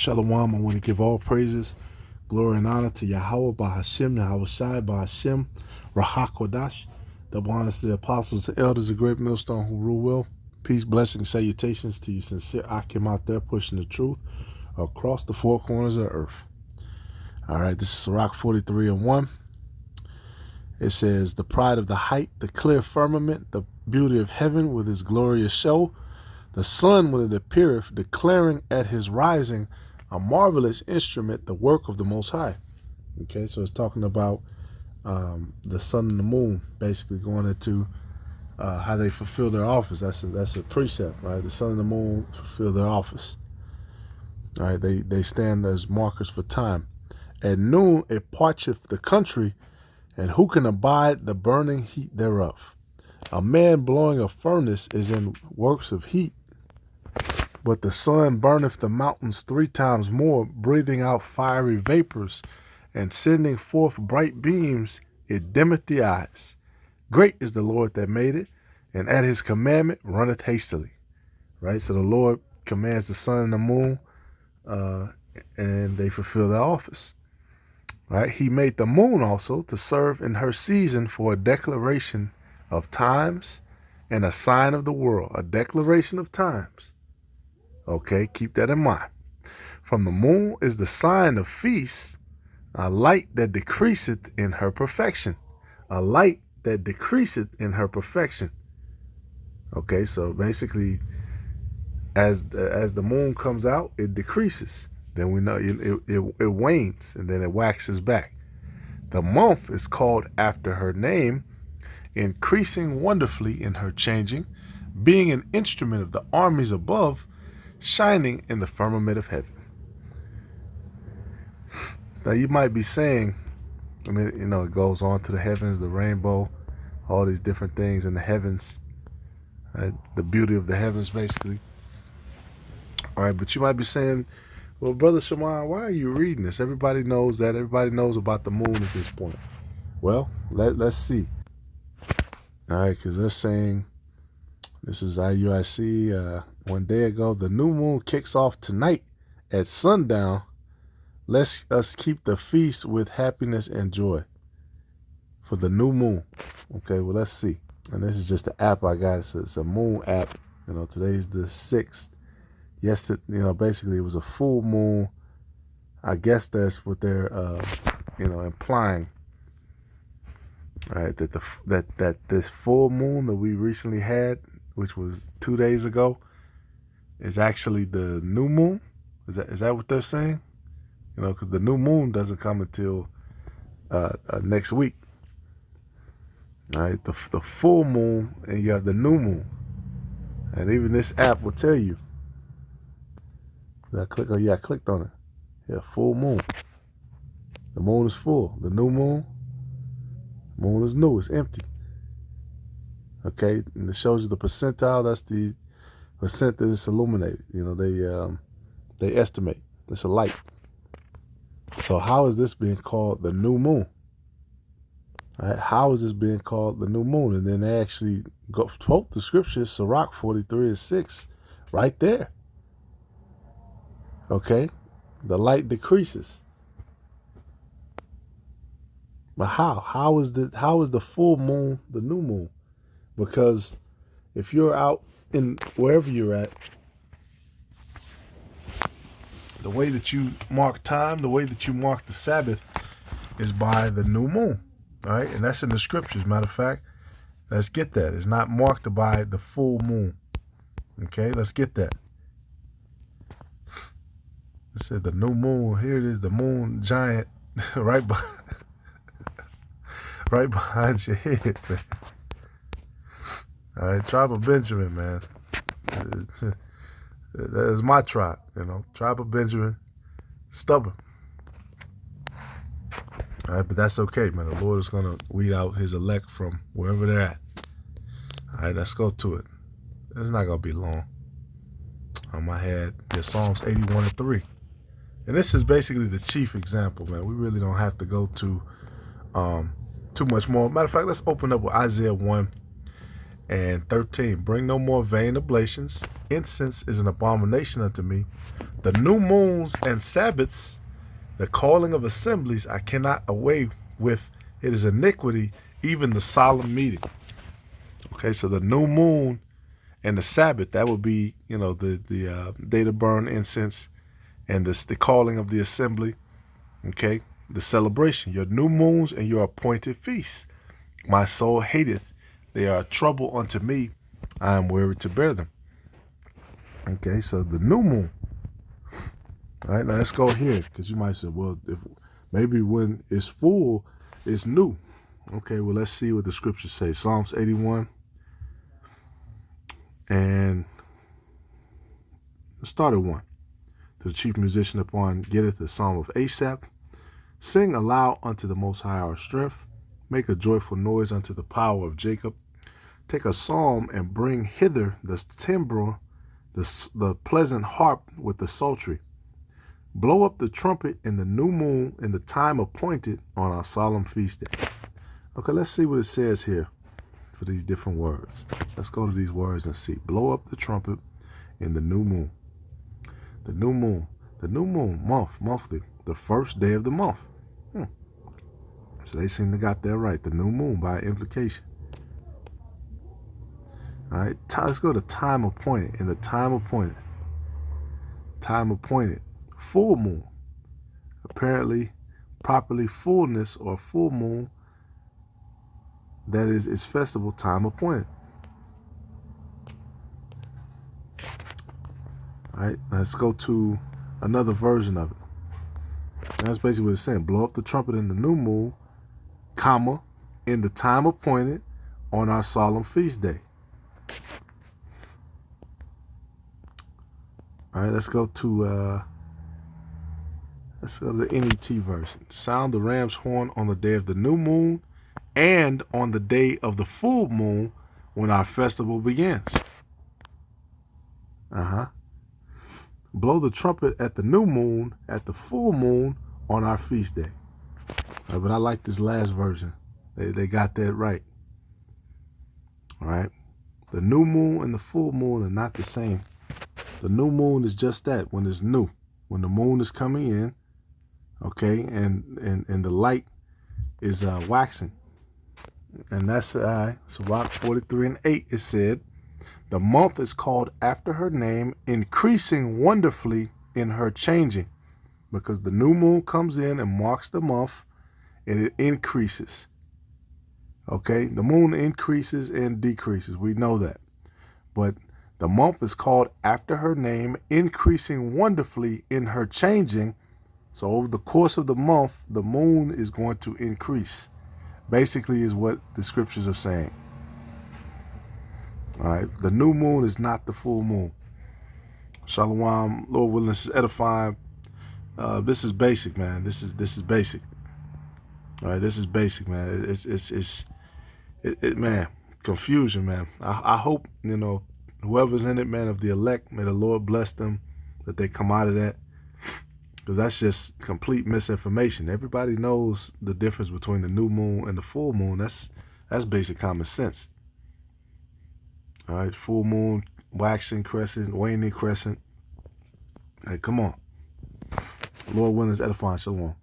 Shalom, I want to give all praises, glory, and honor to Yahweh Bahashem, Yahweh Shai Bahashem, Rahakodash, the honors to the apostles, the elders, the great millstone who rule well. Peace, blessings, salutations to you sincere Akim out there pushing the truth across the four corners of the earth. All right, this is Sirach 43:1. It says, the pride of the height, the clear firmament, the beauty of heaven with its glorious show, the sun when it appeareth, declaring at his rising, a marvelous instrument, the work of the Most High. Okay, so it's talking about the sun and the moon, basically going into how they fulfill their office. That's a precept, right? The sun and the moon fulfill their office. All right, they stand as markers for time. At noon it parcheth the country, and who can abide the burning heat thereof? A man blowing a furnace is in works of heat, but the sun burneth the mountains 3 times more, breathing out fiery vapors, and sending forth bright beams, it dimmeth the eyes. Great is the Lord that made it, and at his commandment runneth hastily. Right? So the Lord commands the sun and the moon, and they fulfill their office. Right? He made the moon also to serve in her season for a declaration of times and a sign of the world. A declaration of times. Okay, keep that in mind. From the moon is the sign of feasts, a light that decreaseth in her perfection. A light that decreaseth in her perfection. Okay, so basically, as the moon comes out, it decreases. Then we know it wanes, and then it waxes back. The month is called after her name, increasing wonderfully in her changing, being an instrument of the armies above, shining in the firmament of heaven. Now you might be saying, I mean, you know, it goes on to the heavens, the rainbow, all these different things in the heavens, right? The beauty of the heavens, basically. All right, but you might be saying, well, Brother Shimon, why are you reading this? Everybody knows that. Everybody knows about the moon at this point. Well, let's see. All right, because they're saying, this is IUIC, one day ago, the new moon kicks off tonight at sundown. Let us keep the feast with happiness and joy for the new moon. Okay, well, let's see. And this is just the app I got. It's a moon app. You know, today's the 6th. Yesterday, you know, basically it was a full moon. I guess that's what they're, implying. Right, that this full moon that we recently had, which was 2 days ago, is actually the new moon. Is that what they're saying? You know, because the new moon doesn't come until next week. All right, the full moon, and you have the new moon, and even this app will tell you. I clicked on it. Yeah, full moon. The moon is full. The new moon. Moon is new. It's empty. Okay, and it shows you the percentile. That's the percent that it's illuminated. You know, they estimate. It's a light. So how is this being called the new moon? All right, how is this being called the new moon? And then they actually quote the scripture, Sirach 43:6, right there. Okay, the light decreases. But how? How is the full moon the new moon? Because if you're out in wherever you're at, the way that you mark time, the way that you mark the Sabbath is by the new moon. All right, and that's in the scriptures. Matter of fact, let's get that. It's not marked by the full moon. Okay, let's get that. It said the new moon. Here it is, the moon giant, right behind your head, man. All right, tribe of Benjamin, man. That is my tribe, you know. Tribe of Benjamin, stubborn. All right, but that's okay, man. The Lord is going to weed out his elect from wherever they're at. All right, let's go to it. It's not going to be long. On my head, Psalms 81:3. And this is basically the chief example, man. We really don't have to go to too much more. Matter of fact, let's open up with Isaiah 1 And 13, bring no more vain oblations. Incense is an abomination unto me. The new moons and Sabbaths, the calling of assemblies, I cannot away with. It is iniquity, even the solemn meeting. Okay, so the new moon and the Sabbath, that would be, the day to burn incense, and the calling of the assembly. Okay, the celebration, your new moons and your appointed feasts. My soul hateth. They are trouble unto me. I am weary to bear them. Okay, so the new moon. All right, now let's go here, because you might say, well, if maybe when it's full, it's new. Okay, well, let's see what the scriptures say. Psalms 81. And let's start at 1. To the chief musician upon getteth the psalm of Asaph. Sing aloud unto the Most High our strength. Make a joyful noise unto the power of Jacob. Take a psalm and bring hither the timbrel, the pleasant harp with the psaltery. Blow up the trumpet in the new moon in the time appointed on our solemn feast day. Okay, let's see what it says here for these different words. Let's go to these words and see. Blow up the trumpet in the new moon. The new moon. The new moon, monthly, the first day of the month. So they seem to got that right. The new moon by implication. All right, let's go to time appointed. In the time appointed. Time appointed. Full moon. Apparently, properly fullness or full moon. That is its festival time appointed. All right, let's go to another version of it. And that's basically what it's saying. Blow up the trumpet in the new moon, comma, in the time appointed on our solemn feast day. All right, let's go to the NET version. Sound the ram's horn on the day of the new moon and on the day of the full moon when our festival begins. Blow the trumpet at the new moon, at the full moon on our feast day. All right, but I like this last version. They got that right. All right. The new moon and the full moon are not the same. The new moon is just that, when it's new, when the moon is coming in, okay, and the light is waxing. And that's so Sirach 43:8, it said, the month is called after her name, increasing wonderfully in her changing. Because the new moon comes in and marks the month, and it increases. Okay, the moon increases and decreases. We know that. But the month is called after her name, increasing wonderfully in her changing. So over the course of the month, the moon is going to increase. Basically is what the scriptures are saying. All right, the new moon is not the full moon. Shalom, Lord willing, this is edifying. This is basic, man. This is basic. All right, this is basic, man. It's man, confusion, man. I hope, whoever's in it, man, of the elect, may the Lord bless them, that they come out of that. Because that's just complete misinformation. Everybody knows the difference between the new moon and the full moon. That's basic common sense. All right, full moon, waxing crescent, waning crescent. Hey, come on. Lord willing, is edifying. Shalom.